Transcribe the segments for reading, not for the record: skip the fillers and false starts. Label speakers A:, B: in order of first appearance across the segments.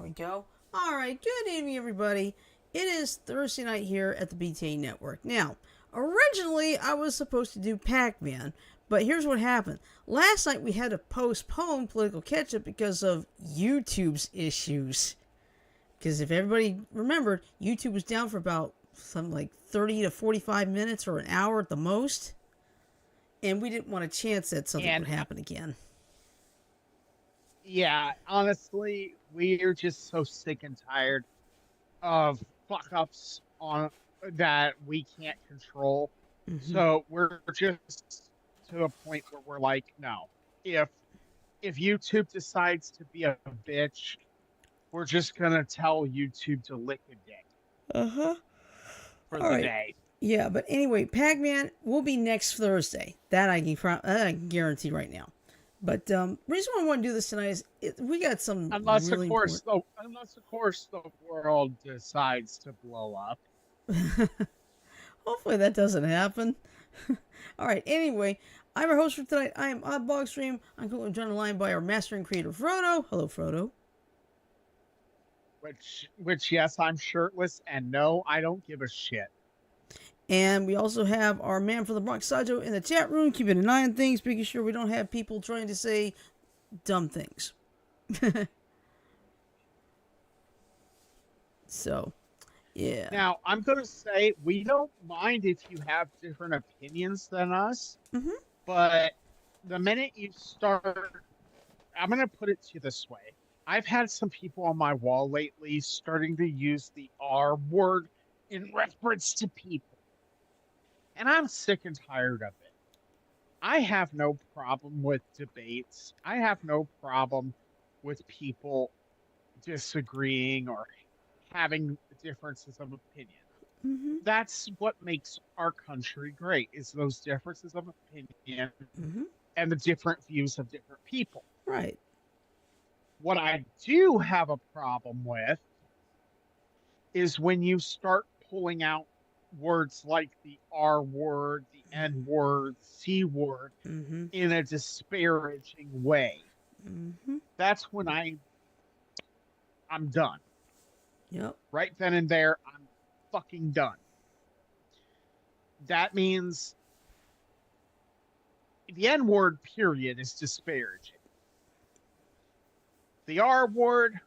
A: we go. Alright, good evening, everybody. It is Thursday night here at the BTA Network. Now, originally I was supposed to do Pac-Man, but here's what happened. Last night we had to postpone Political Ketchup because of YouTube's issues. Because if everybody remembered, YouTube was down for about something like 30 to 45 minutes or an hour at the most. And we didn't want a chance that something would happen again.
B: Yeah, honestly, we're just so sick and tired of fuck ups on that we can't control. So we're just to a point where we're like, no. If YouTube decides to be a bitch, we're just gonna tell YouTube to lick a dick. For
A: All
B: the
A: right.
B: day.
A: Yeah, but anyway, Pac-Man will be next Thursday. That I can guarantee right now. But reason why I want to do this tonight is we got some
B: unless
A: really
B: of course the world decides to blow up.
A: Hopefully that doesn't happen. All right. Anyway, I'm your host for tonight. I am Oddball Stream. I'm joined on the line by our master and creator Frodo. Hello, Frodo.
B: Which yes, I'm shirtless, and no, I don't give a shit.
A: And we also have our man from the Bronx, Sajo, in the chat room, keeping an eye on things, making sure we don't have people trying to say dumb things. So, yeah.
B: Now, I'm going to say we don't mind if you have different opinions than us, but the minute you start, I'm going to put it to you this way. I've had some people on my wall lately starting to use the R word in reference to people. And I'm sick and tired of it. I have no problem with debates. I have no problem with people disagreeing or having differences of opinion. That's what makes our country great, is those differences of opinion and the different views of different people.
A: Right.
B: What I do have a problem with is when you start pulling out words like the R word, the N word, C word in a disparaging way. That's when I'm done.
A: Yep.
B: Right then and there, I'm fucking done. That means the N word, period, is disparaging. The R word,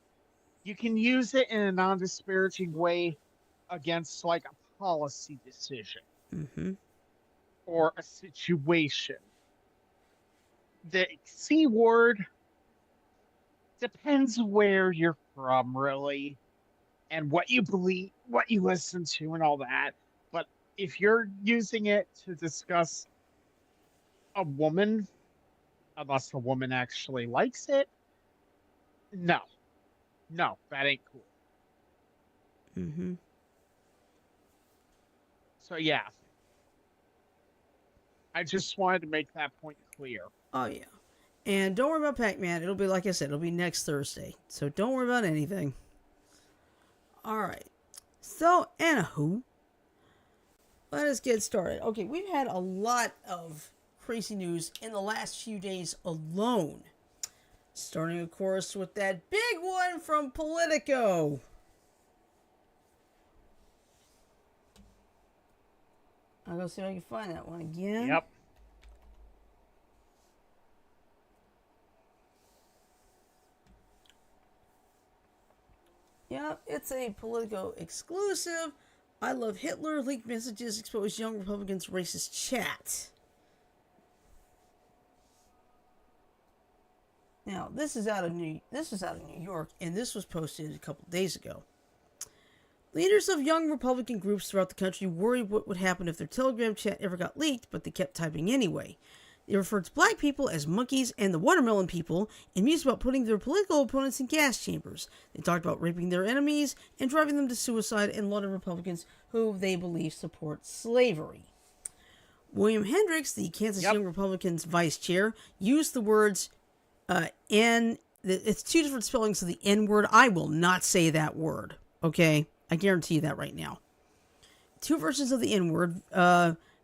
B: you can use it in a non-disparaging way against like a policy decision or a situation. The C word depends where you're from, really, and what you believe, what you listen to, and all that. But if you're using it to discuss a woman, unless the woman actually likes it, no, that ain't cool. So yeah, I just wanted to make that point clear.
A: Oh yeah, and don't worry about Pac-Man. It'll be, like I said, it'll be next Thursday. So don't worry about anything. All right. So anywho, let us get started. Okay, we've had a lot of crazy news in the last few days alone. Starting, of course, with that big one from Politico. I'll go see if I can find that one again.
B: Yep.
A: Yep, it's a Politico exclusive. I love Hitler. Leaked messages expose young Republicans' racist chat. Now, this is out of New York, and this was posted a couple days ago. Leaders of young Republican groups throughout the country worried what would happen if their Telegram chat ever got leaked, but they kept typing anyway. They referred to black people as monkeys and the watermelon people, and mused about putting their political opponents in gas chambers. They talked about raping their enemies and driving them to suicide, and lauded Republicans who they believe support slavery. William Hendricks, the Kansas Young Republicans vice chair, used the words it's two different spellings of the N word. I will not say that word. Okay? I guarantee you that right now. Two versions of the N word,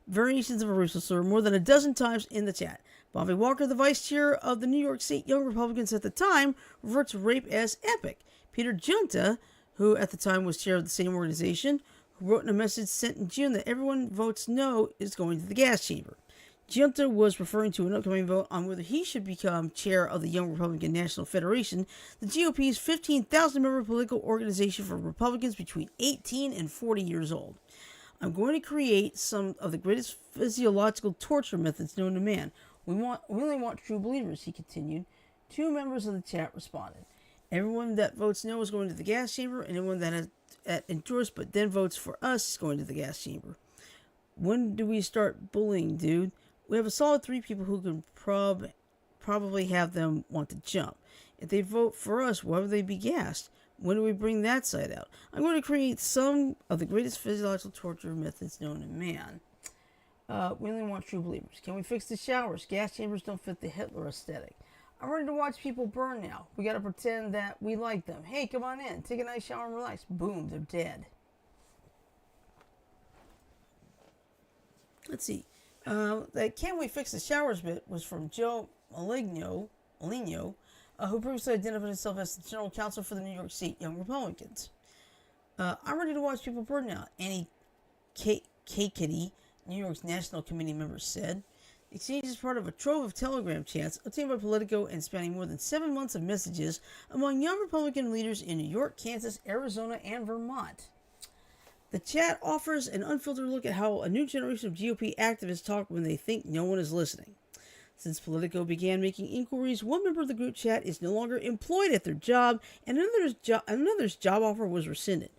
A: variations of a racial slur, more than a dozen times in the chat. Bobby Walker, the vice chair of the New York State Young Republicans at the time, referred to rape as epic. Peter Junta, who at the time was chair of the same organization, who wrote in a message sent in June that everyone votes no is going to the gas chamber. Junta was referring to an upcoming vote on whether he should become chair of the Young Republican National Federation, the GOP's 15,000-member political organization for Republicans between 18 and 40 years old. I'm going to create some of the greatest physiological torture methods known to man. We only want true believers, he continued. 2 members of the chat responded. Everyone that votes no is going to the gas chamber, and everyone that endorses but then votes for us is going to the gas chamber. When do we start bullying, dude? We have a solid 3 people who can probably have them want to jump. If they vote for us, why would they be gassed? When do we bring that side out? I'm going to create some of the greatest physiological torture methods known to man. We only want true believers. Can we fix the showers? Gas chambers don't fit the Hitler aesthetic. I'm ready to watch people burn now. We gotta pretend that we like them. Hey, come on in. Take a nice shower and relax. Boom, they're dead. Let's see. That Can We Fix the Showers bit was from Joe Maligno, who previously identified himself as the general counsel for the New York State Young Republicans. I'm ready to watch people burn now. Annie Kakety, New York's National Committee member, said. The exchange is part of a trove of telegram chats obtained by Politico and spanning more than 7 months of messages among young Republican leaders in New York, Kansas, Arizona, and Vermont. The chat offers an unfiltered look at how a new generation of GOP activists talk when they think no one is listening. Since Politico began making inquiries, one member of the group chat is no longer employed at their job, and another's job offer was rescinded.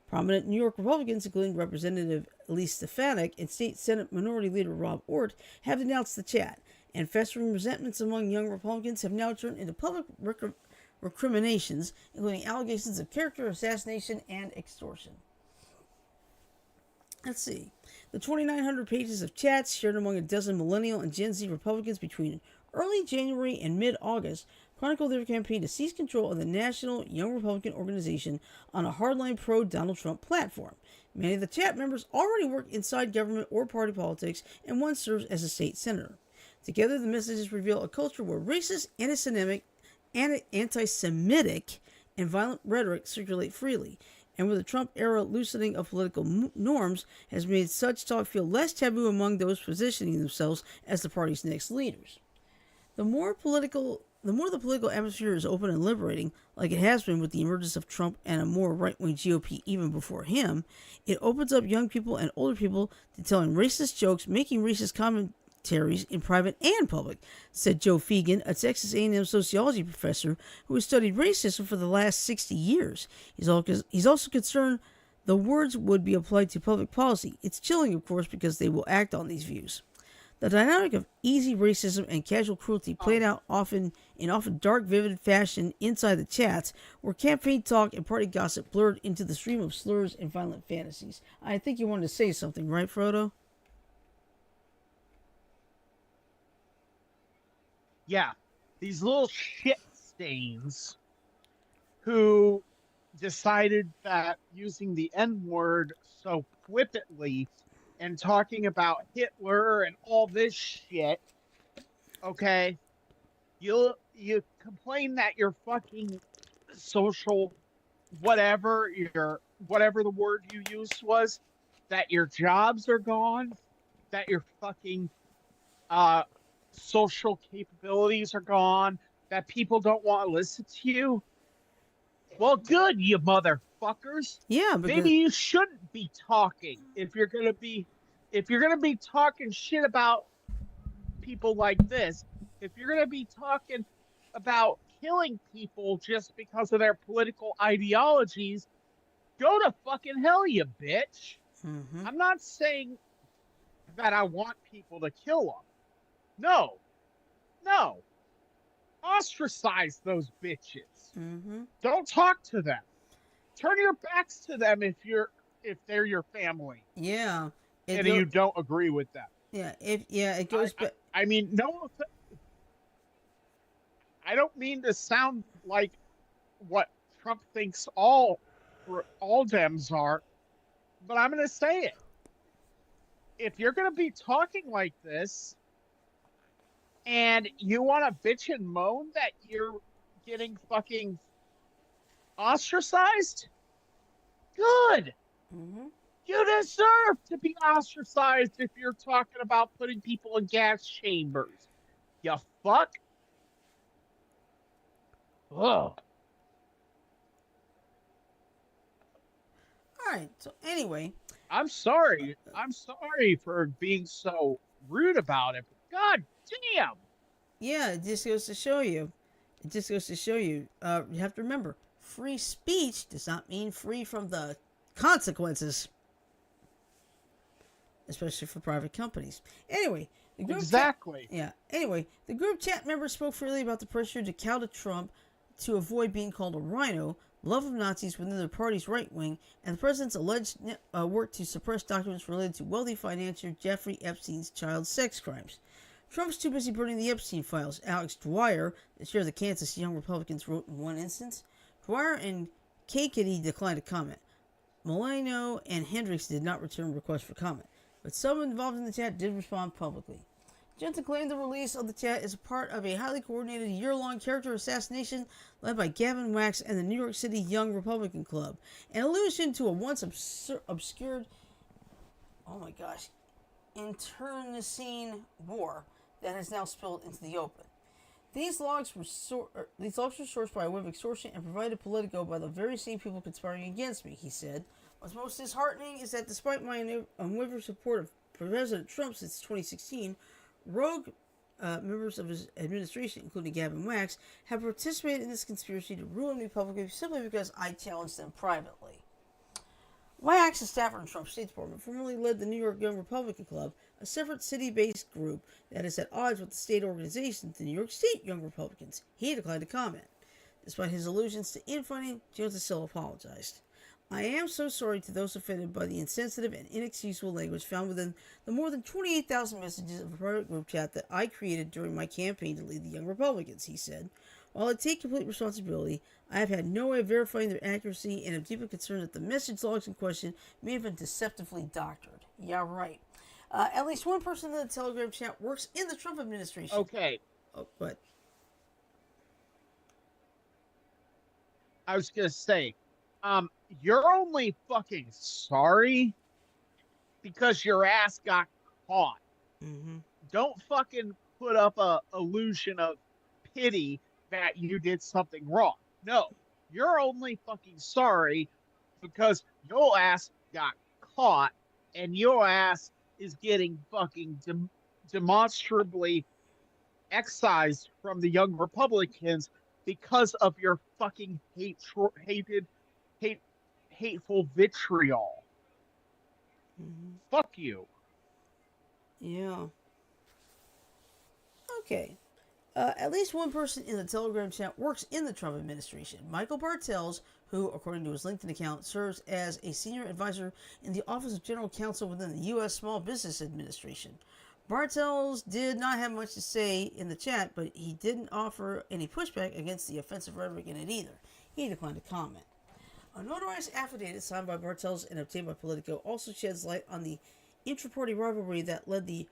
A: Prominent New York Republicans, including Representative Elise Stefanik and State Senate Minority Leader Rob Ort, have denounced the chat, and festering resentments among young Republicans have now turned into public recriminations, including allegations of character assassination and extortion. Let's see. The 2,900 pages of chats shared among a dozen millennial and Gen Z Republicans between early January and mid-August chronicle their campaign to seize control of the National Young Republican Organization on a hardline pro-Donald Trump platform. Many of the chat members already work inside government or party politics, and one serves as a state senator. Together, the messages reveal a culture where racist, anti-Semitic, and violent rhetoric circulate freely, and where the Trump-era loosening of political norms has made such talk feel less taboo among those positioning themselves as the party's next leaders. The more the political atmosphere is open and liberating, like it has been with the emergence of Trump and a more right-wing GOP even before him, it opens up young people and older people to telling racist jokes, making racist commentaries in private and public, said Joe Fegan, a Texas A&M sociology professor who has studied racism for the last 60 years. He's also concerned the words would be applied to public policy. It's chilling, of course, because they will act on these views. The dynamic of easy racism and casual cruelty played out often dark, vivid fashion inside the chats, where campaign talk and party gossip blurred into the stream of slurs and violent fantasies. I think you wanted to say something, right, Frodo?
B: Yeah, these little shit stains who decided that using the N-word so flippantly and talking about Hitler and all this shit, okay, you complain that your fucking social whatever the word you used was, that your jobs are gone, that your fucking social capabilities are gone, that people don't want to listen to you. Well, good, you motherfuckers.
A: Yeah, because
B: maybe you shouldn't be talking if you're gonna be talking shit about people like this. If you're gonna be talking about killing people just because of their political ideologies, go to fucking hell, you bitch.
A: Mm-hmm.
B: I'm not saying that I want people to kill them. No. Ostracize those bitches.
A: Mm-hmm.
B: Don't talk to them. Turn your backs to them if they're your family.
A: Yeah.
B: And you don't agree with them.
A: Yeah. It goes back.
B: I mean, no. I don't mean to sound like what Trump thinks all Dems are, but I'm going to say it. If you're going to be talking like this, and you want to bitch and moan that you're getting fucking Ostracized? Good.
A: Mm-hmm.
B: You deserve to be ostracized if you're talking about putting people in gas chambers. You fuck. Ugh.
A: All right. So anyway,
B: I'm sorry. I'm sorry for being so rude about it. But God damn.
A: yeah, it just goes to show you. It just goes to show you. You have to remember, free speech does not mean free from the consequences, especially for private companies. Anyway, the group
B: Exactly.
A: Anyway, the group chat members spoke freely about the pressure to counter Trump to avoid being called a rhino, love of Nazis within their party's right wing, and the president's alleged work to suppress documents related to wealthy financier Jeffrey Epstein's child sex crimes. Trump's too busy burning the Epstein files. Alex Dwyer, the chair of the Kansas Young Republicans, wrote in one instance. Dwyer and Kitty declined to comment. Molino and Hendricks did not return requests for comment, but some involved in the chat did respond publicly. Jensen claimed the release of the chat is a part of a highly coordinated year-long character assassination led by Gavin Wax and the New York City Young Republican Club, an allusion to a once obscured, oh my gosh, internecine war that has now spilled into the open. These logs were sourced by a way of extortion and provided Politico by the very same people conspiring against me, he said. What's most disheartening is that despite my unwavering support of President Trump since 2016, rogue members of his administration, including Gavin Wax, have participated in this conspiracy to ruin me publicly simply because I challenged them privately. Wax, a staffer in Trump's State Department, formerly led the New York Young Republican Club, a separate city-based group that is at odds with the state organization, the New York State Young Republicans. He declined to comment. Despite his allusions to infighting, Jones still apologized. I am so sorry to those offended by the insensitive and inexcusable language found within the more than 28,000 messages of a private group chat that I created during my campaign to lead the Young Republicans, he said. While I take complete responsibility, I have had no way of verifying their accuracy and am deeply concerned that the message logs in question may have been deceptively doctored. Yeah, right. At least one person in the Telegram chat works in the Trump administration.
B: Okay.
A: Oh, but
B: I was gonna say, you're only fucking sorry because your ass got caught.
A: mm-hmm.
B: Don't fucking put up a illusion of pity that you did something wrong. No, you're only fucking sorry because your ass got caught and your ass is getting fucking demonstrably excised from the Young Republicans because of your fucking hateful vitriol.
A: Mm-hmm.
B: Fuck you.
A: Yeah. Okay. At least one person in the Telegram chat works in the Trump administration. Michael Bartels, who, according to his LinkedIn account, serves as a senior advisor in the Office of General Counsel within the U.S. Small Business Administration. Bartels did not have much to say in the chat, but he didn't offer any pushback against the offensive rhetoric in it either. He declined to comment. A notarized affidavit signed by Bartels and obtained by Politico also sheds light on the intra-party rivalry that led the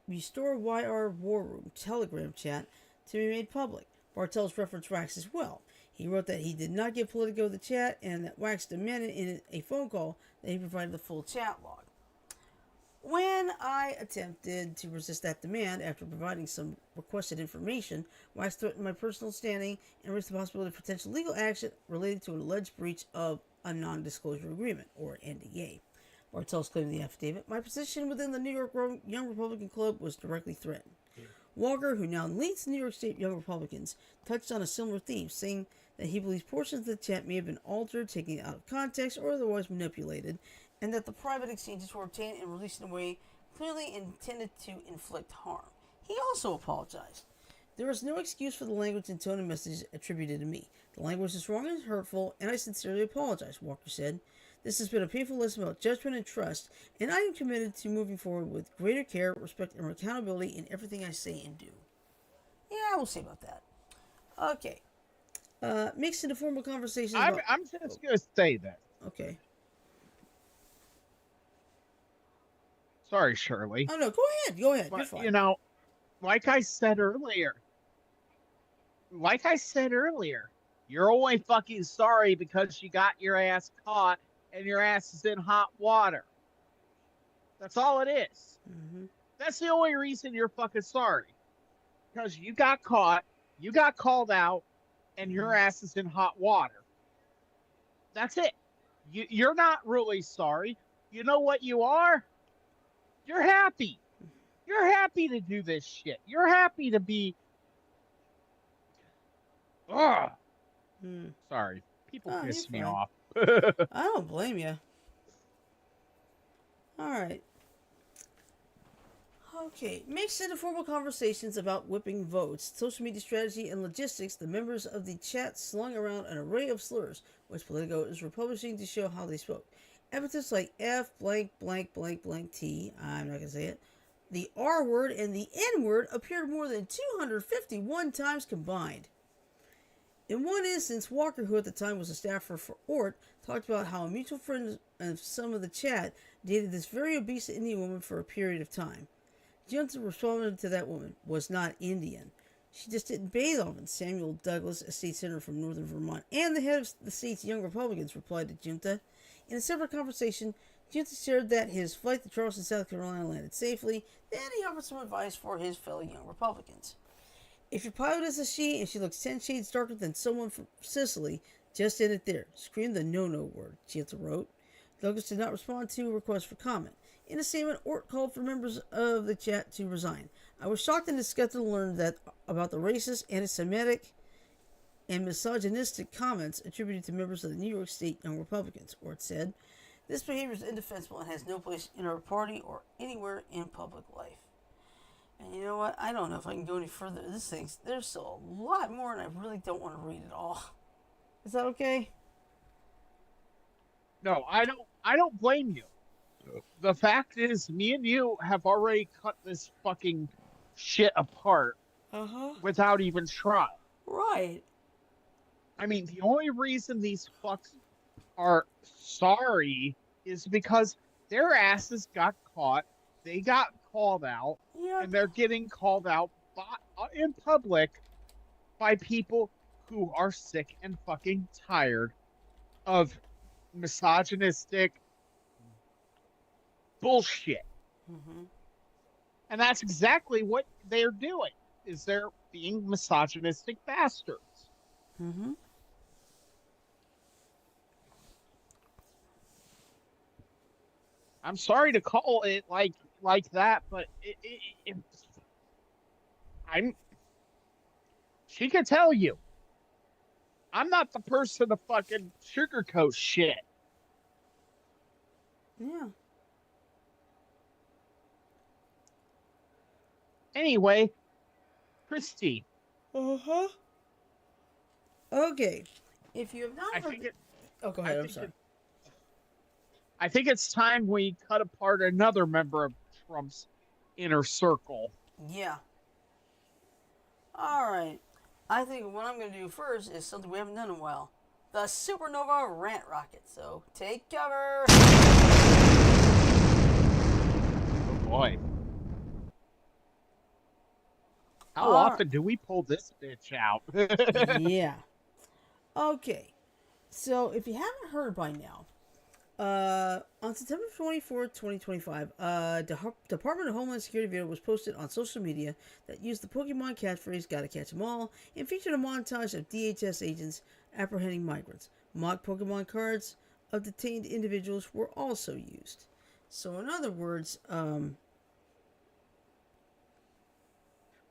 A: Restore YR War Room Telegram chat to be made public. Bartels referenced Wax as well. He wrote that he did not give Politico the chat and that Wax demanded in a phone call that he provided the full chat log. When I attempted to resist that demand after providing some requested information, Wax threatened my personal standing and risked the possibility of potential legal action related to an alleged breach of a non-disclosure agreement, or NDA. Bartels claimed in the affidavit, my position within the New York Young Republican Club was directly threatened. Walker, who now leads the New York State Young Republicans, touched on a similar theme, saying that he believes portions of the chat may have been altered, taken out of context, or otherwise manipulated, and that the private exchanges were obtained and released in a way clearly intended to inflict harm. He also apologized. There is no excuse for the language and tone of messages attributed to me. The language is wrong and hurtful, and I sincerely apologize, Walker said. This has been a painful lesson about judgment and trust, and I am committed to moving forward with greater care, respect, and accountability in everything I say and do. Yeah, we'll see about that. Okay. Mixed into formal conversations about...
B: I'm just going to say that.
A: Okay.
B: Sorry, Shirley.
A: Oh, no, go ahead. Go ahead.
B: But,
A: you're fine.
B: you know, like I said earlier, You're only fucking sorry because you got your ass caught and your ass is in hot water. That's all it is.
A: Mm-hmm.
B: That's the only reason you're fucking sorry. Because you got caught, you got called out, and your ass is in hot water. That's it. You're not really sorry. You know what you are? You're happy. You're happy to do this shit. You're happy to be. Ugh.
A: Mm.
B: Sorry. People
A: Oh, you're
B: piss me
A: fine.
B: off.
A: I don't blame you. All right. Okay, mixed and informal conversations about whipping votes, social media strategy, and logistics. The members of the chat slung around an array of slurs, which Politico is republishing to show how they spoke. Epithets like F blank blank blank blank T, I'm not gonna say it. The R word and the N word appeared more than 251 times combined. In one instance, Walker, who at the time was a staffer for Ort, talked about how a mutual friend of some of the chat dated this very obese Indian woman for a period of time. Johnson responded to that woman, was not Indian. She just didn't bathe often. Samuel Douglas, a state senator from northern Vermont, and the head of the state's Young Republicans, replied to Junta. In a separate conversation, Junta shared that his flight to Charleston, South Carolina landed safely. Then he offered some advice for his fellow Young Republicans. If your pilot is a she and she looks 10 shades darker than someone from Sicily, just end it there. Scream the no-no word, Junta wrote. Douglas did not respond to a request for comment. In a statement, Ort called for members of the chat to resign. I was shocked and disgusted to learn that about the racist, anti-Semitic, and misogynistic comments attributed to members of the New York State Young Republicans, Ort said. This behavior is indefensible and has no place in our party or anywhere in public life. And you know what? I don't know if I can go any further. There's still a lot more, and I really don't want to read it all. Is that okay?
B: No, I don't blame you. The fact is, me and you have already cut this fucking shit apart without even trying.
A: Right.
B: I mean, the only reason these fucks are sorry is because their asses got caught, they got called out, and they're getting called out in public by people who are sick and fucking tired of misogynistic bullshit.
A: Mm-hmm.
B: And that's exactly what they're doing, is they're being misogynistic bastards.
A: Mm-hmm.
B: I'm sorry to call it like that, but she can tell you. I'm not the person to fucking sugarcoat shit.
A: Yeah.
B: Anyway, Christy.
A: Uh-huh. Okay. If you have not
B: I
A: heard...
B: think it,
A: Oh, go ahead. I'm sorry.
B: I think it's time we cut apart another member of Trump's inner circle.
A: Yeah. All right. I think what I'm going to do first is something we haven't done in a while. The Supernova Rant Rocket. So, take cover!
B: Oh, boy. How often do we pull this bitch out?
A: Yeah. Okay. So, if you haven't heard by now, on September 24th, 2025, Department of Homeland Security video was posted on social media that used the Pokemon catchphrase, gotta catch 'em all, and featured a montage of DHS agents apprehending migrants. Mock Pokemon cards of detained individuals were also used. So, in other words,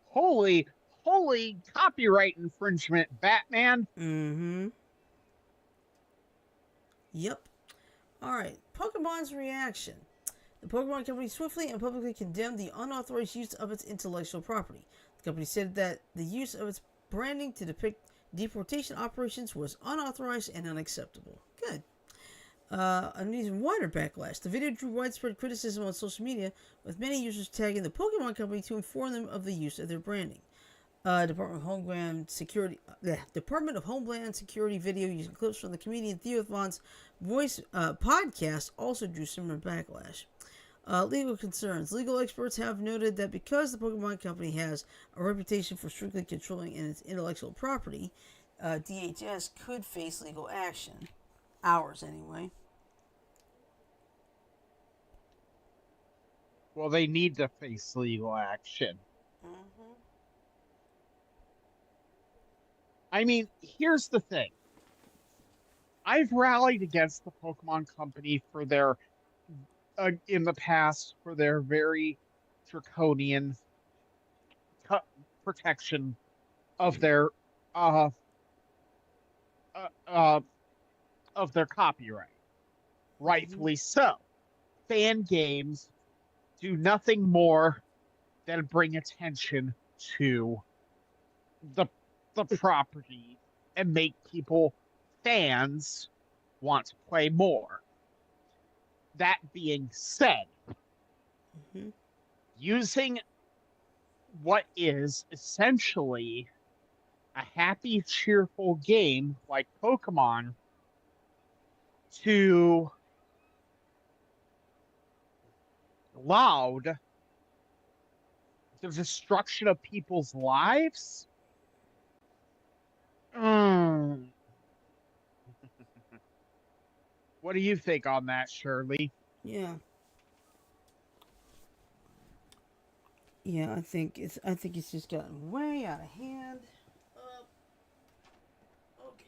B: Holy copyright infringement, Batman.
A: Mm-hmm. Yep. Alright, Pokemon's reaction. The Pokemon Company swiftly and publicly condemned the unauthorized use of its intellectual property. The company said that the use of its branding to depict deportation operations was unauthorized and unacceptable. Good. An even wider backlash. The video drew widespread criticism on social media, with many users tagging the Pokemon Company to inform them of the use of their branding. Department of Homeland Security video using clips from the comedian Theo Von's voice podcast also drew similar backlash. Legal concerns. Legal experts have noted that because the Pokemon Company has a reputation for strictly controlling its intellectual property, DHS could face legal action. Ours, anyway.
B: Well, they need to face legal action.
A: Mm-hmm.
B: I mean, here's the thing. I've rallied against the Pokemon Company for their, in the past, for their very draconian protection of their, uh, uh, uh, of their copyright.
A: Mm-hmm.
B: Rightfully so. Fan games do nothing more than bring attention to the the property and make people fans want to play more. That being said,
A: Mm-hmm.
B: using what is essentially a happy, cheerful game like Pokemon to laud the destruction of people's lives. Mm. What do you think on that, Shirley?
A: Yeah. Yeah, I think it's just gotten way out of hand. Okay.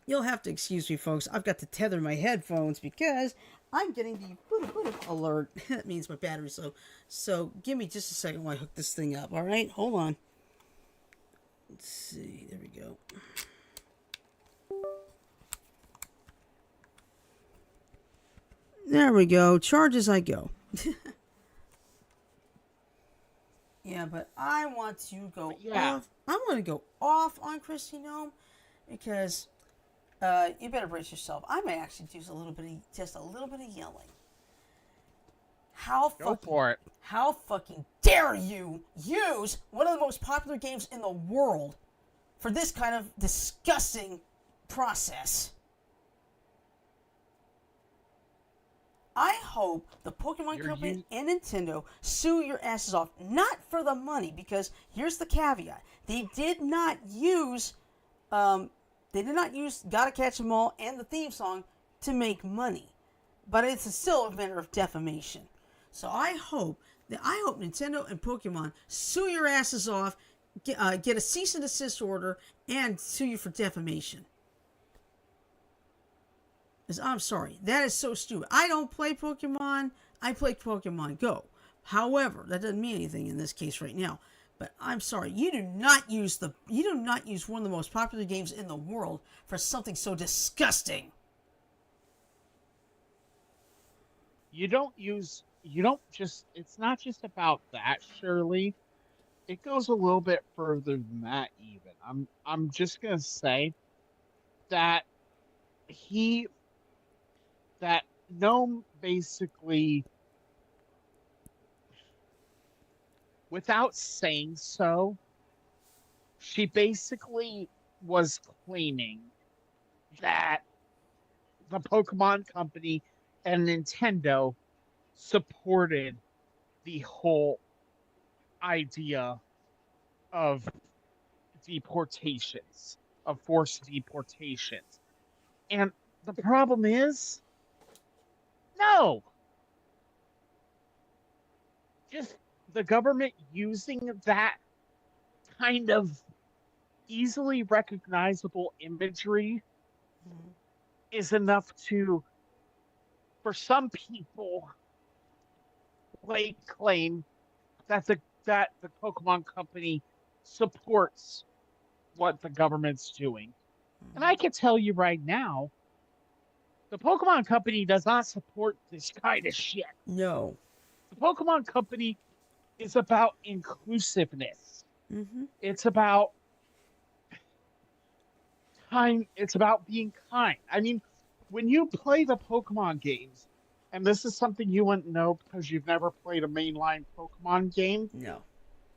A: You'll have to excuse me, folks. I've got to tether my headphones because I'm getting the alert. That means my battery's low. So give me just a second while I hook this thing up. All right, hold on. Let's see. There we go. There we go. Charge as I go. Yeah, but I want to go off. I want to go off on Christy Gnome because you better brace yourself. I may actually do just a little bit of yelling. How fucking dare you use one of the most popular games in the world for this kind of disgusting process? I hope the Pokemon Company and Nintendo sue your asses off, not for the money, because here's the caveat: they did not use "Gotta Catch 'Em All" and the theme song to make money, but it's still a matter of defamation. So I hope Nintendo and Pokemon sue your asses off, get a cease and desist order, and sue you for defamation. I'm sorry. That is so stupid. I don't play Pokemon. I play Pokemon Go. However, that doesn't mean anything in this case right now. But I'm sorry. You do not use one of the most popular games in the world for something so disgusting.
B: It's not just about that, Shirley. It goes a little bit further than that even. I'm just going to say that he that Gnome basically, without saying so, she basically was claiming that the Pokemon Company and Nintendo supported the whole idea of deportations, of forced deportations. And the problem is, no. Just the government using that kind of easily recognizable imagery is enough for some people, lay claim that the Pokemon Company supports what the government's doing. And I can tell you right now, the Pokemon Company does not support this kind of shit.
A: No.
B: The Pokemon Company is about inclusiveness.
A: Mm-hmm.
B: It's about time. It's about being kind. I mean, when you play the Pokemon games, and this is something you wouldn't know because you've never played a mainline Pokemon game.
A: No.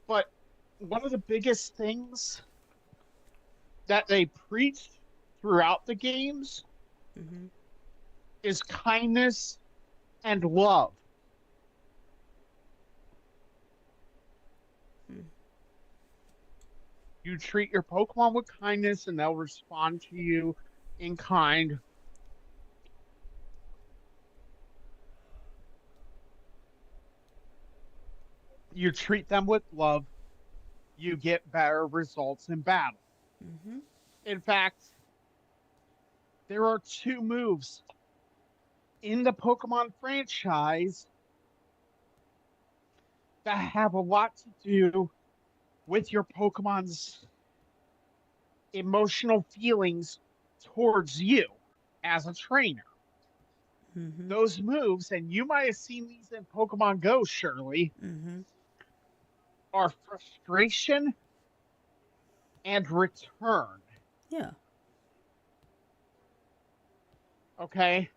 B: But one of the biggest things that they preach throughout the games is kindness and love. You treat your Pokemon with kindness and they'll respond to you in kind. You treat them with love, you get better results in battle.
A: Mm-hmm.
B: In fact, there are two moves in the Pokemon franchise that have a lot to do with your Pokemon's emotional feelings towards you as a trainer.
A: Mm-hmm.
B: Those moves, and you might have seen these in Pokemon Go, Shirley,
A: Mm-hmm.
B: are frustration and return.
A: Yeah.
B: Okay?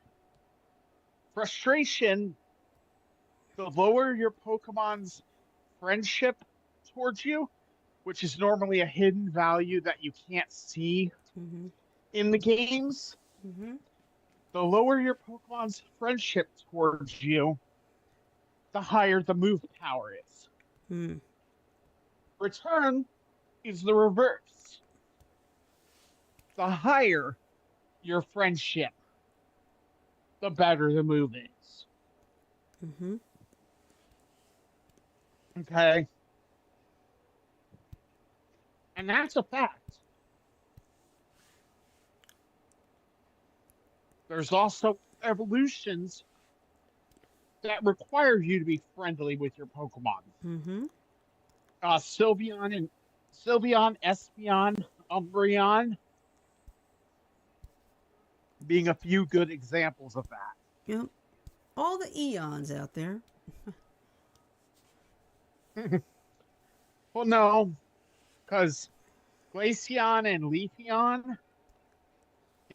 B: Frustration, the lower your Pokemon's friendship towards you, which is normally a hidden value that you can't see
A: Mm-hmm.
B: in the games,
A: Mm-hmm.
B: the lower your Pokemon's friendship towards you, the higher the move power is.
A: Mm.
B: Return is the reverse. The higher your friendship, the better the move is.
A: Mm-hmm.
B: Okay? And that's a fact. There's also evolutions that require you to be friendly with your Pokemon.
A: Mm-hmm.
B: Sylveon, Espeon, Umbreon being a few good examples of
A: Yep. All the eons out there.
B: that. Well, no, because Glaceon and Leafeon,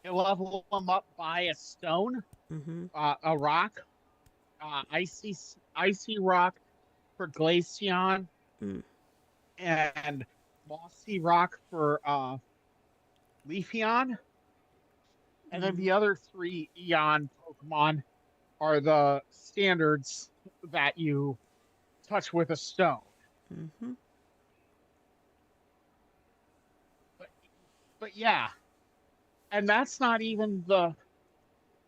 B: you level them up by a stone,
A: Mm-hmm.
B: a rock, icy rock for Glaceon,
A: Mm.
B: and mossy rock for Leafeon. And then
A: Mm-hmm.
B: the other three Eon Pokemon are the standards that you touch with a stone.
A: Mm-hmm.
B: But but yeah, and that's not even the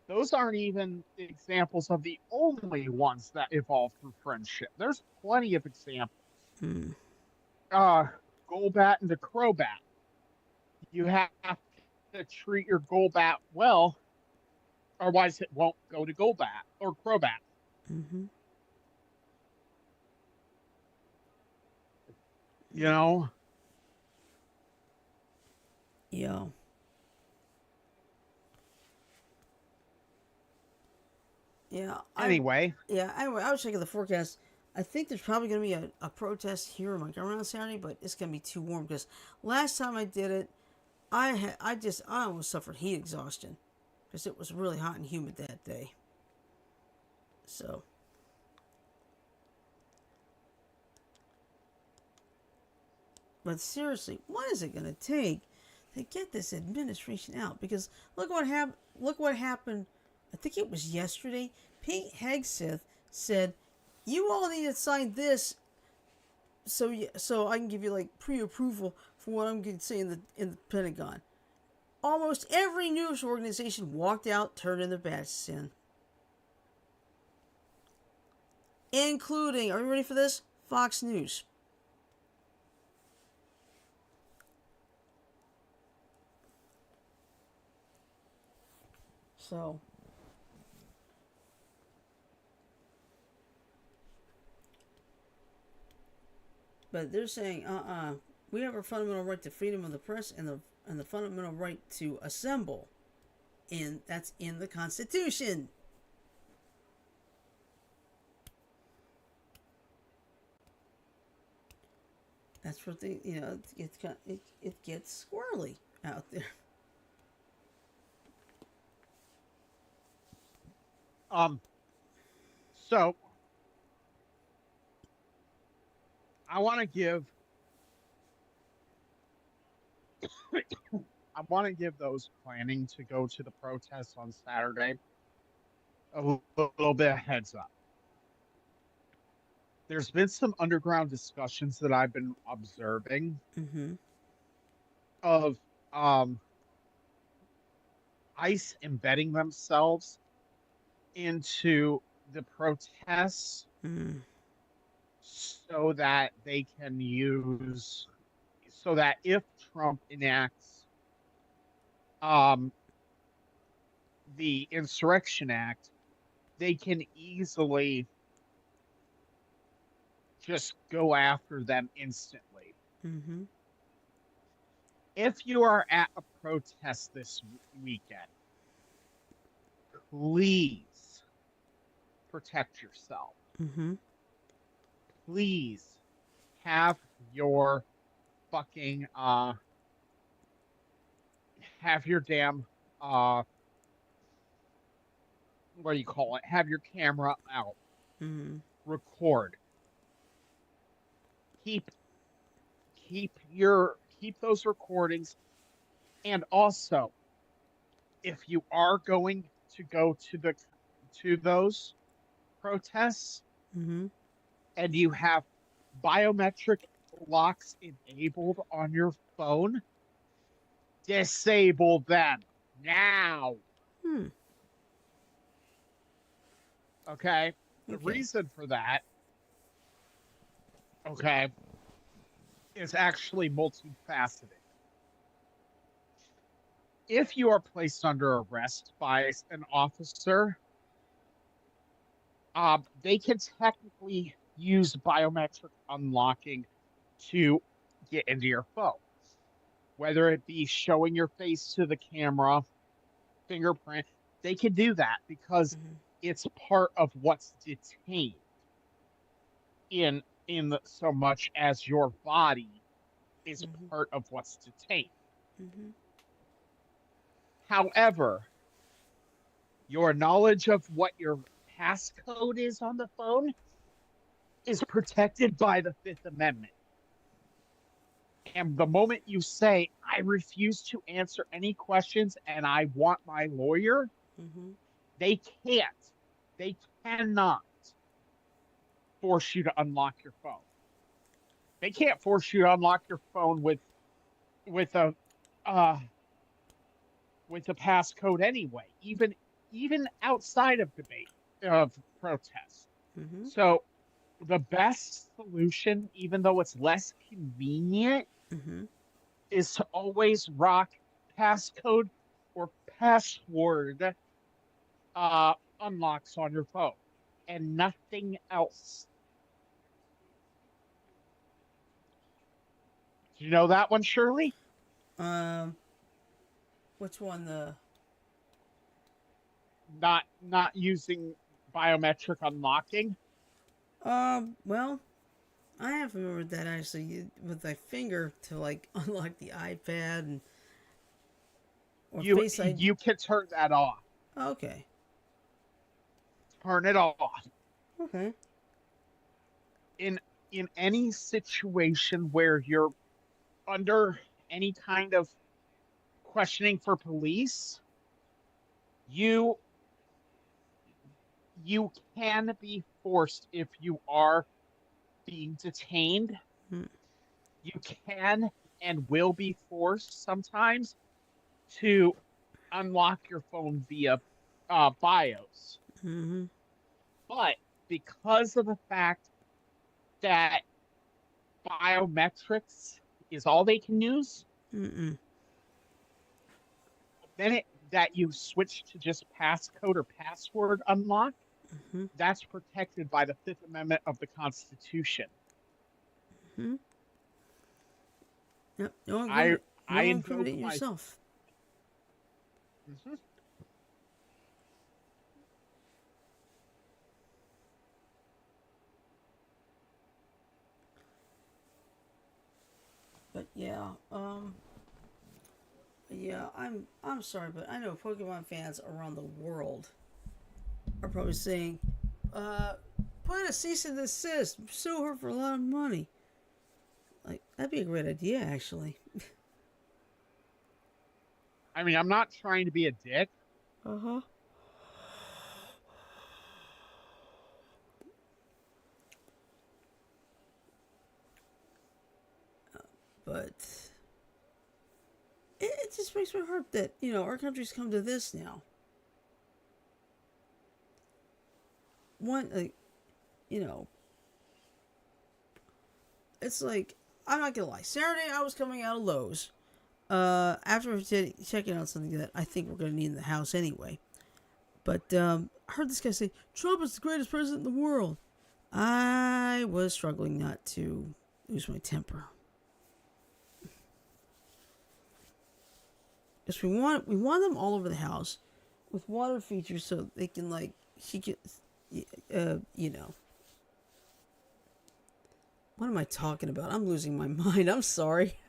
B: those aren't even examples of the only ones that evolve through friendship. There's plenty of examples.
A: Mm.
B: Uh Golbat and the Crobat. You have to treat your Golbat well, otherwise it won't go to Golbat or Crobat.
A: Mm-hmm.
B: You know?
A: Yeah. Yeah.
B: Anyway,
A: Anyway, I was checking the forecast. I think there's probably going to be a protest here in Montgomery on Saturday, but it's going to be too warm because last time I did it, I almost suffered heat exhaustion because it was really hot and humid that day. So, but seriously, what is it going to take to get this administration out? Because look what happened. I think it was yesterday. Pete Hegseth said, "You all need to sign this so I can give you like pre-approval for what I'm going to say in the Pentagon." Almost every news organization walked out, turned in their badges in, including, are you ready for this? Fox News. So, but they're saying, we have a fundamental right to freedom of the press and the fundamental right to assemble, and that's in the Constitution. That's what they, it gets squirrely out there.
B: um, so I want to give I want to give those planning to go to the protests on Saturday a little bit of heads up. There's been some underground discussions that I've been observing
A: Mm-hmm.
B: of um, ICE embedding themselves into the protests
A: Mm.
B: so that they can use, so that if Trump enacts um, the Insurrection Act, they can easily just go after them instantly.
A: Mm-hmm.
B: If you are at a protest this weekend, please protect yourself.
A: Mm-hmm.
B: Please have your fucking have your damn uh what do you call it? Have your camera out.
A: Mm-hmm.
B: Record. Keep keep those recordings. And also, if you are going to go to those protests
A: Mm-hmm.
B: and you have biometric locks enabled on your phone, disable them now.
A: Hmm.
B: Okay. The
A: Okay.
B: reason for that, okay, is actually multifaceted. If you are placed under arrest by an officer, they can technically use biometric unlocking to get into your phone, whether it be showing your face to the camera, fingerprint. They can do that because
A: Mm-hmm.
B: it's part of what's detained so much as your body is
A: Mm-hmm.
B: part of what's detained.
A: Mm-hmm.
B: However, your knowledge of what your passcode is on the phone is protected by the Fifth Amendment. And the moment you say, I refuse to answer any questions and I want my lawyer,
A: Mm-hmm.
B: they can't. They cannot force you to unlock your phone. They can't force you to unlock your phone with a uh with a passcode anyway, even outside of debate of protest.
A: Mm-hmm.
B: So the best solution, even though it's less convenient,
A: Mm-hmm.
B: is to always rock passcode or password uh, unlocks on your phone and nothing else. Do you know that one, Shirley?
A: Um, which one? The
B: Not using biometric unlocking.
A: well, I have remembered that actually with my finger to like unlock the iPad and or
B: You
A: Face ID.
B: you can turn that off.
A: Okay.
B: Turn it off.
A: Okay.
B: In in any situation where you're under any kind of questioning for police, you you can be forced if you are being detained.
A: Mm-hmm.
B: You can and will be forced sometimes to unlock your phone via BIOS.
A: Mm-hmm.
B: But because of the fact that biometrics is all they can use,
A: Mm-mm.
B: then that you switch to just passcode or password unlock,
A: Mm-hmm.
B: that's protected by the Fifth Amendment of the Constitution.
A: Mm-hmm. Yep. Don't
B: I
A: incriminate,
B: I
A: don't
B: invoke
A: incriminate
B: my.
A: yourself.
B: Mhm.
A: But yeah, yeah, I'm sorry, but I know Pokemon fans around the world are probably saying, uh, put a cease and desist, sue her for a lot of money. Like that'd be a great idea, actually.
B: I mean, I'm not trying to be a dick.
A: Uh huh. But it just makes my heart that, our country's come to this now. One, it's like, I'm not gonna lie. Saturday, I was coming out of Lowe's. After checking out something that I think we're gonna need in the house anyway. But I heard this guy say, Trump is the greatest president in the world. I was struggling not to lose my temper. Because we want them all over the house with water features so they can, like, What am I talking about? I'm losing my mind. I'm sorry.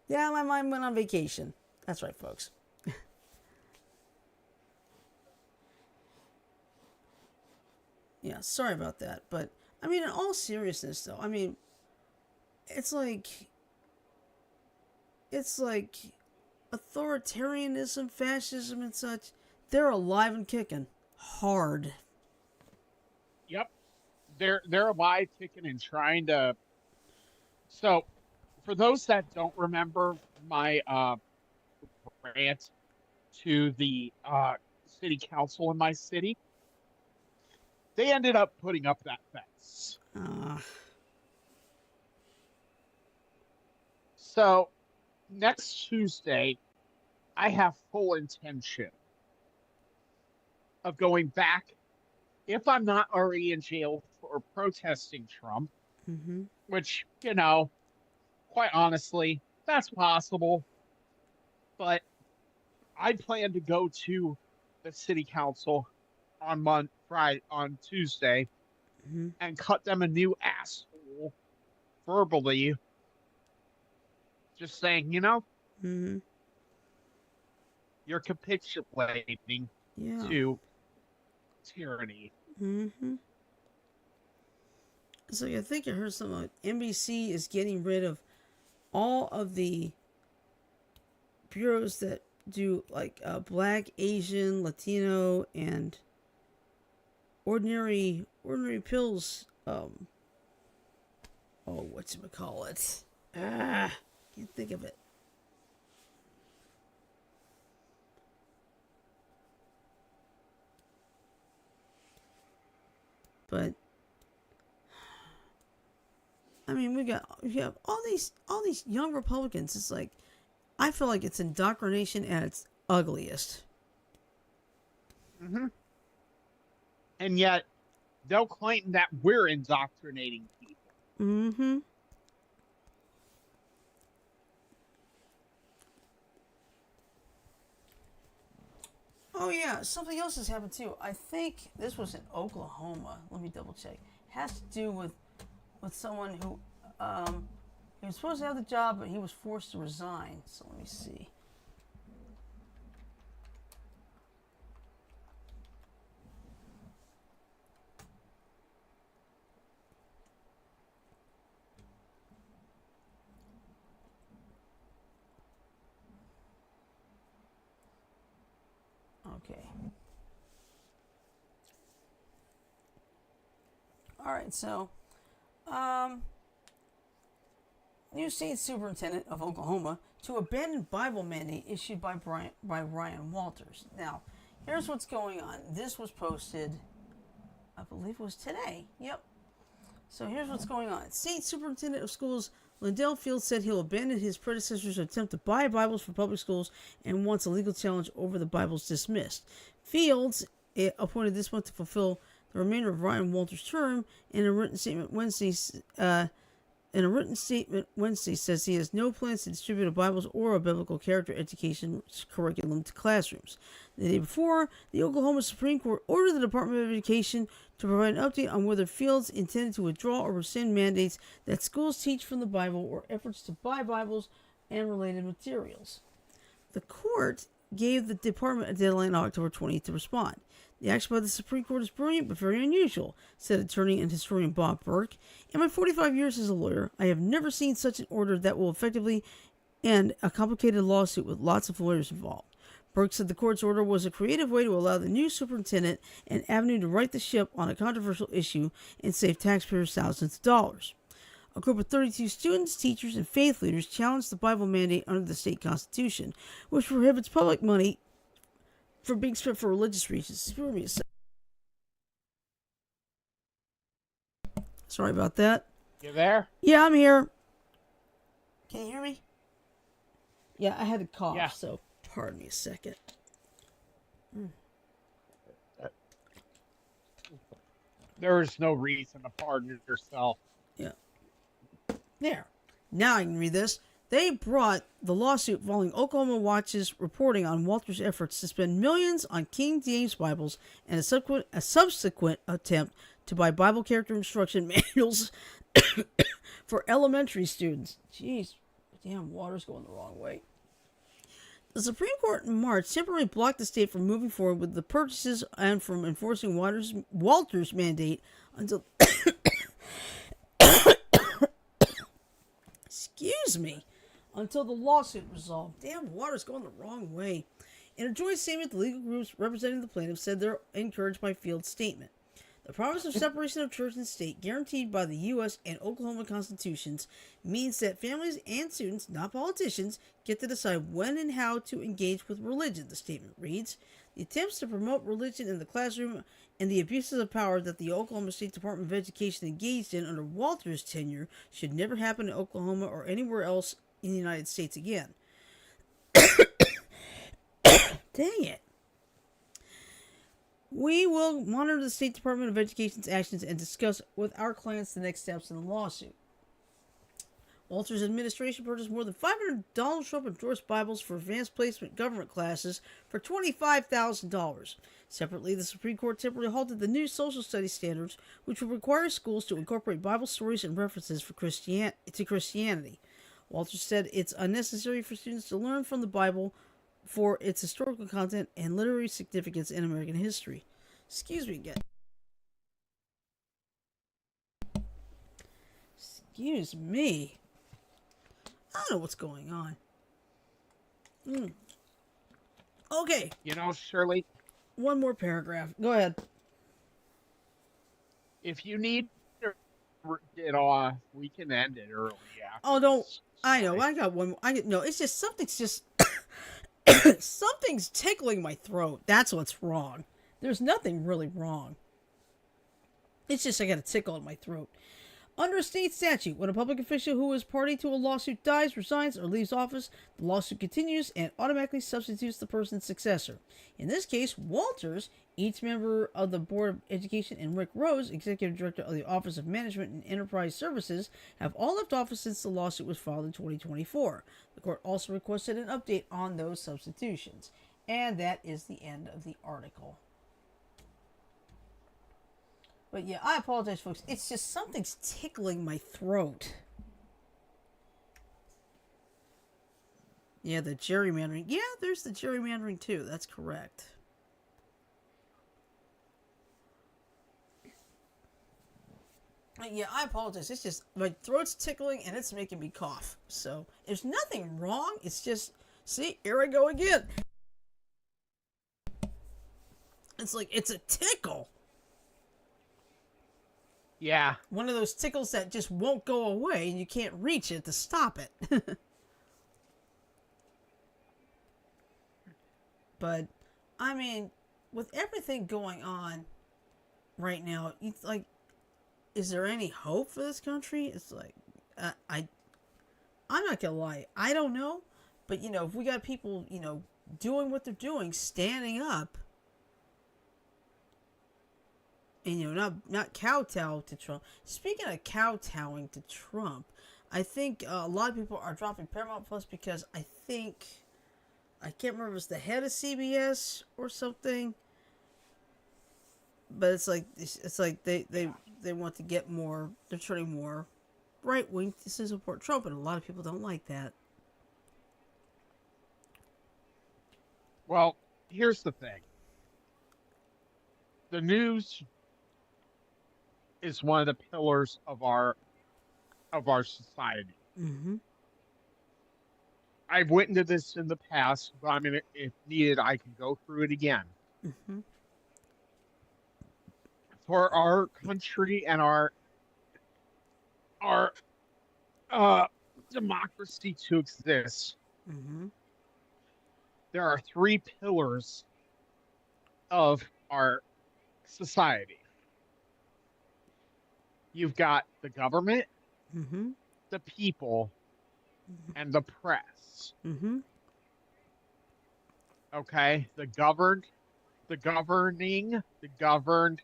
A: Yeah, my mind went on vacation. That's right, folks. Yeah, sorry about that. But, I mean, in all seriousness, though, I mean, it's like authoritarianism, fascism, and such, they're alive and kicking hard.
B: Yep, they're alive, kicking, and trying to. So, for those that don't remember my rant to the city council in my city, they ended up putting up that fence. So, next Tuesday, I have full intention of going back, if I'm not already in jail for protesting Trump, which, quite honestly, that's possible. But I plan to go to the city council on Tuesday, and cut them a new asshole verbally, just saying, you're capitulating to tyranny.
A: So I think I heard something like NBC is getting rid of all of the bureaus that do like Black, Asian, Latino, and ordinary pills. Whatchamacallit? Can't think of it. But I mean, we have all these young Republicans. It's like, I feel like it's indoctrination at its ugliest.
B: And yet, they'll claim that we're indoctrinating people.
A: Oh yeah, something else has happened too. I think this was in Oklahoma. Let me double check. It has to do with someone who he was supposed to have the job, but he was forced to resign. So let me see. Okay. All right, so new state superintendent of Oklahoma to abandon Bible mandate issued by Ryan Walters. Now, here's what's going on. This was posted, I believe it was today. Yep. So here's what's going on. State superintendent of schools Lindell Fields said he'll abandon his predecessor's attempt to buy Bibles for public schools and wants a legal challenge over the Bibles dismissed. Fields, appointed this month to fulfill the remainder of Ryan Walters' term, in a written statement Wednesday says he has no plans to distribute a Bibles or a biblical character education curriculum to classrooms. The day before, the Oklahoma Supreme Court ordered the Department of Education to provide an update on whether Fields intended to withdraw or rescind mandates that schools teach from the Bible or efforts to buy Bibles and related materials. The court gave the department a deadline on October 20th to respond. The action by the Supreme Court is brilliant but very unusual, said attorney and historian Bob Burke. In my 45 years as a lawyer, I have never seen such an order that will effectively end a complicated lawsuit with lots of lawyers involved. Burke said the court's order was a creative way to allow the new superintendent an avenue to right the ship on a controversial issue and save taxpayers thousands of dollars. A group of 32 students, teachers, and faith leaders challenged the Bible mandate under the state constitution, which prohibits public money from being spent for religious reasons. Spare me a second. Sorry about that.
B: You there?
A: Yeah, I'm here. Can you hear me? Yeah, I had to cough,
B: Yeah.
A: so pardon me a second.
B: There is no reason to pardon yourself.
A: Yeah. There. Now I can read this. They brought the lawsuit following Oklahoma Watch's reporting on Walter's efforts to spend millions on King James Bibles and a subsequent attempt to buy Bible character instruction manuals for elementary students. Jeez, damn, water's going the wrong way. The Supreme Court in March temporarily blocked the state from moving forward with the purchases and from enforcing Walter's mandate until excuse me, until the lawsuit resolved. Damn, water's going the wrong way. In a joint statement, the legal groups representing the plaintiffs said they're encouraged by Field's statement. The promise of separation of church and state, guaranteed by the U.S. and Oklahoma constitutions, means that families and students, not politicians, get to decide when and how to engage with religion, the statement reads. The attempts to promote religion in the classroom and the abuses of power that the Oklahoma State Department of Education engaged in under Walter's tenure should never happen in Oklahoma or anywhere else in the United States again. Dang it. We will monitor the State Department of Education's actions and discuss with our clients the next steps in the lawsuit. Walter's administration purchased more than 500 Donald Trump endorsed Bibles for advanced placement government classes for $25,000. Separately, the Supreme Court temporarily halted the new social studies standards, which would require schools to incorporate Bible stories and references to Christianity. Walter said it's unnecessary for students to learn from the Bible for its historical content and literary significance in American history. Excuse me again. Excuse me. I don't know what's going on. Okay.
B: You know, Shirley,
A: One more paragraph. Go ahead.
B: if you need to get off, we can end it early.
A: Oh, don't. I know. I got one more. No, it's just something's just. Something's tickling my throat. That's what's wrong. There's nothing really wrong. It's just I got a tickle in my throat. Under a state statute, when a public official who is party to a lawsuit dies, resigns, or leaves office, the lawsuit continues and automatically substitutes the person's successor. In this case, Walters, each member of the Board of Education, and Rick Rose, Executive Director of the Office of Management and Enterprise Services, have all left office since the lawsuit was filed in 2024. The court also requested an update on those substitutions. And that is the end of the article. But yeah, I apologize, folks. It's just something's tickling my throat. Yeah, the gerrymandering. Yeah, there's the gerrymandering too. That's correct. Yeah, I apologize. It's just my throat's tickling and it's making me cough. So there's nothing wrong. It's just, see, here I go again. It's like it's a tickle.
B: Yeah.
A: One of those tickles that just won't go away and you can't reach it to stop it. But, I mean, with everything going on right now, it's like, is there any hope for this country? It's like, I'm not gonna lie, I don't know. But, you know, if we got people, you know, doing what they're doing, standing up, and, you know, not kowtow to Trump. Speaking of kowtowing to Trump, I think a lot of people are dropping Paramount Plus because I can't remember if it's the head of CBS or something. But it's like they want to get more. They're turning more right wing to support Trump, and a lot of people don't like that.
B: Well, here's the thing. The news is one of the pillars of our society.
A: Mm-hmm.
B: I've went into this in the past, but I mean, if needed, I can go through it again.
A: Mm-hmm.
B: For our country and our uh, democracy to exist,
A: Mm-hmm.
B: there are three pillars of our society. You've got the government,
A: Mm-hmm.
B: the people, and the press.
A: Mm-hmm.
B: Okay? The governing, the governed,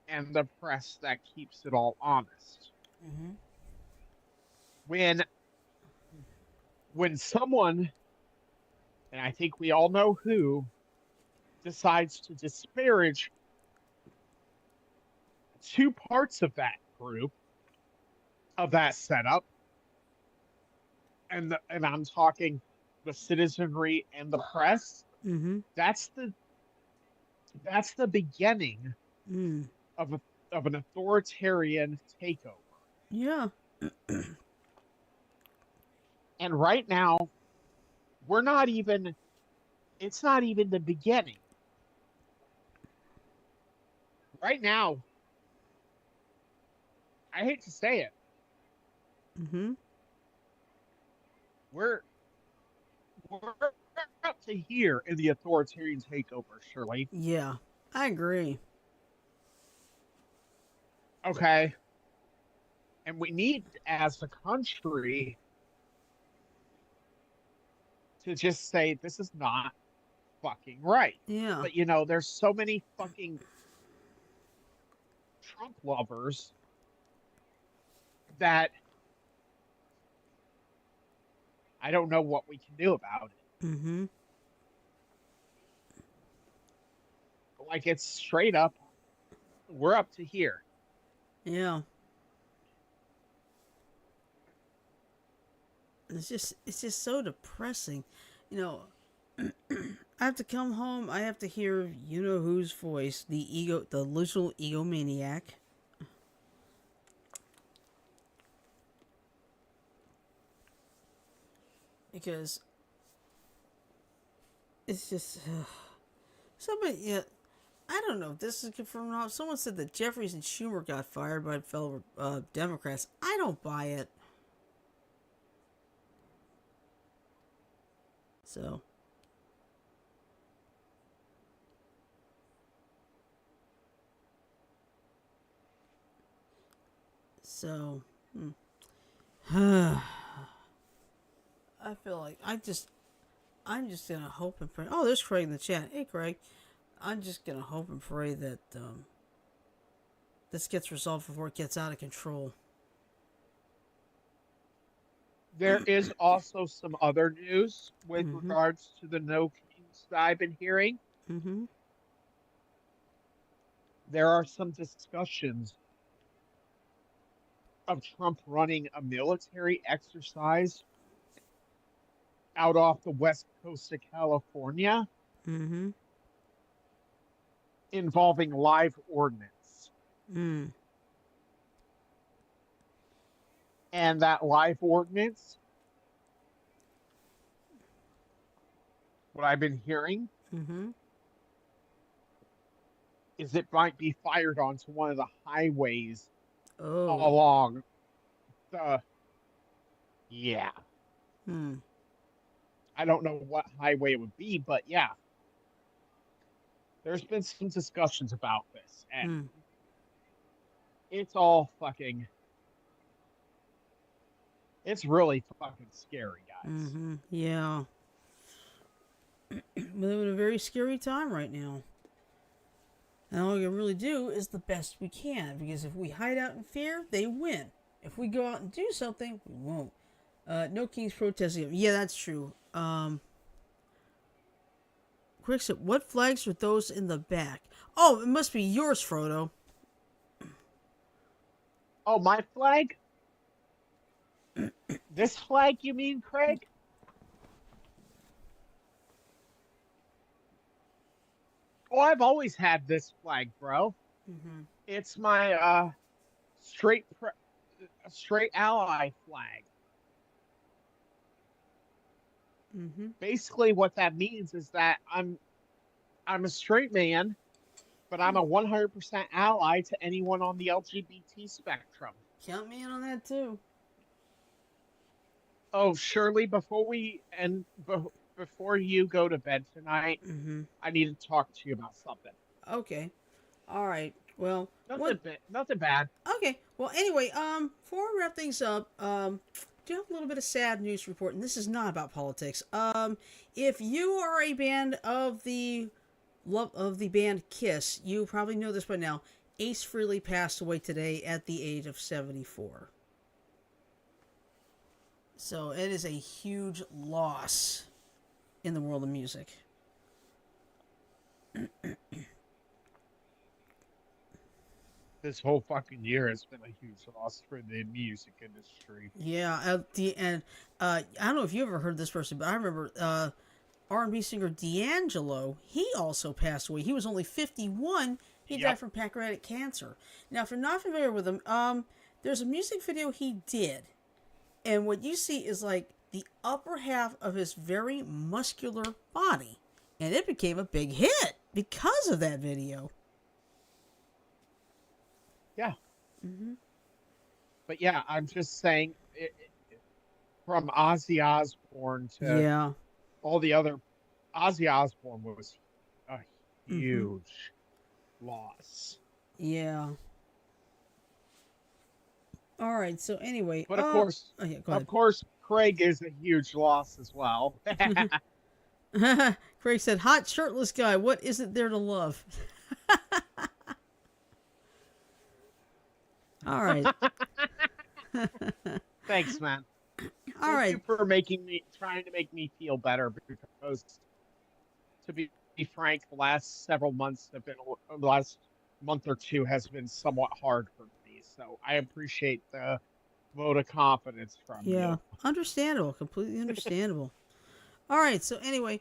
B: and the press that keeps it all honest.
A: Mm-hmm.
B: When someone, and I think we all know who, decides to disparage two parts of that group, of that setup, and I'm talking the citizenry and the press,
A: Mm-hmm.
B: that's the beginning
A: Mm.
B: of an authoritarian takeover.
A: Yeah.
B: And right now, we're not even it's not even the beginning. Right now, I hate to say it,
A: Mm-hmm.
B: we're we're up to here in the authoritarian takeover, Shirley.
A: Yeah. I agree.
B: Okay. And we need, as a country, to just say this is not fucking right.
A: Yeah.
B: But there's so many fucking Trump lovers that I don't know what we can do about it.
A: Mm-hmm.
B: Like, it's straight up, we're up to here.
A: Yeah. It's just so depressing. You know, I have to come home, I have to hear you know whose voice, the literal egomaniac. Because it's just somebody. Yeah, I don't know if this is confirmed or not. Someone said that Jeffries and Schumer got fired by fellow Democrats. I don't buy it. So so. Hmm. I feel like I'm just gonna hope and pray. Oh, there's Craig in the chat. Hey, Craig. I'm just gonna hope and pray that this gets resolved before it gets out of control.
B: There is also some other news with
A: Mm-hmm.
B: regards to the no kings that I've been hearing.
A: Mm-hmm.
B: There are some discussions of Trump running a military exercise out off the west coast of California
A: Mm-hmm.
B: involving live ordnance.
A: Mm.
B: And that live ordnance, what I've been hearing,
A: Mm-hmm.
B: is it might be fired onto one of the highways
A: Oh.
B: along the, yeah.
A: Hmm.
B: I don't know what highway it would be, but yeah, there's been some discussions about this, and
A: Hmm.
B: it's all fucking, it's really fucking scary, guys.
A: Mm-hmm. Yeah. We live in a very scary time right now. And all we can really do is the best we can. Because if we hide out in fear, they win. If we go out and do something, we won't. No Kings protesting. Yeah, that's true. Quick sip, what flags are those in the back? Oh, it must be yours, Frodo.
B: Oh, my flag? This flag, you mean, Craig? Oh, I've always had this flag, bro.
A: Mm-hmm.
B: It's my straight ally flag.
A: Mm-hmm.
B: Basically, what that means is that I'm a straight man, but I'm a 100% ally to anyone on the LGBT spectrum.
A: Count me in on that too.
B: Oh, Shirley, before you go to bed tonight,
A: Mm-hmm.
B: I need to talk to you about something.
A: Okay. All right. Well,
B: Nothing bad.
A: Okay. Well, anyway, before we wrap things up, do have a little bit of sad news report, and this is not about politics. If you are a band of the love of the band Kiss, you probably know this by now. Ace Frehley passed away today at the age of 74. So it is a huge loss in the world of music.
B: This whole fucking year has been a huge loss for the music industry.
A: Yeah, I don't know if you ever heard this person, but I remember R&B singer D'Angelo. He also passed away. He was only 51. He died
B: Yep.
A: from pancreatic cancer. Now, if you're not familiar with him, there's a music video he did, and what you see is like the upper half of his very muscular body, and it became a big hit because of that video.
B: Yeah.
A: Mm-hmm.
B: But yeah, I'm just saying, from Ozzy Osbourne to
A: Yeah.
B: all the other, Ozzy Osbourne was a
A: Mm-hmm.
B: huge loss.
A: Yeah. All right. So anyway,
B: But
A: oh yeah, go
B: of
A: ahead.
B: course, Craig is a huge loss as well.
A: Craig said, "Hot shirtless guy. What isn't there to love?" All right.
B: Thanks, man.
A: All
B: Thank
A: right.
B: you for trying to make me feel better because, to be frank, the last month or two has been somewhat hard for me. So I appreciate the vote of confidence from
A: Yeah.
B: you.
A: Understandable. Completely understandable. All right. So anyway,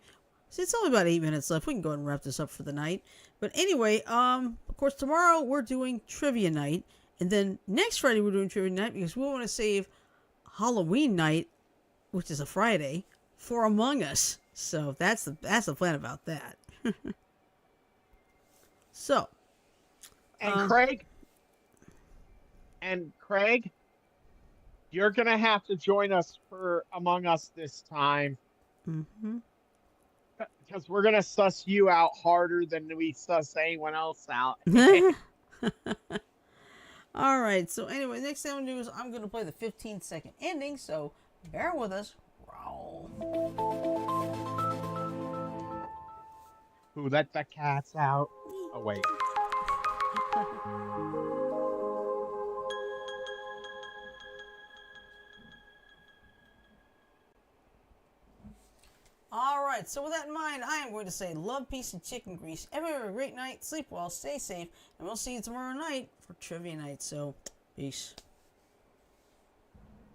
A: since it's only about 8 minutes left, we can go ahead and wrap this up for the night. But anyway, of course, tomorrow we're doing trivia night, and then next Friday we're doing trivia night because we want to save Halloween night, which is a Friday, for Among Us. So that's the plan about that. So,
B: And
A: um,
B: Craig, and Craig, you're gonna have to join us for Among Us this time
A: mhm.
B: because we're gonna suss you out harder than we suss anyone else out.
A: All right. So anyway, next thing I'm gonna do is I'm gonna play the 15-second ending. So bear with us.
B: Who let the cats out? Oh wait.
A: All right. So with that in mind, I am going to say love, peace, and chicken grease. Everyone have a great night. Sleep well. Stay safe, and we'll see you tomorrow night for trivia night. So, peace.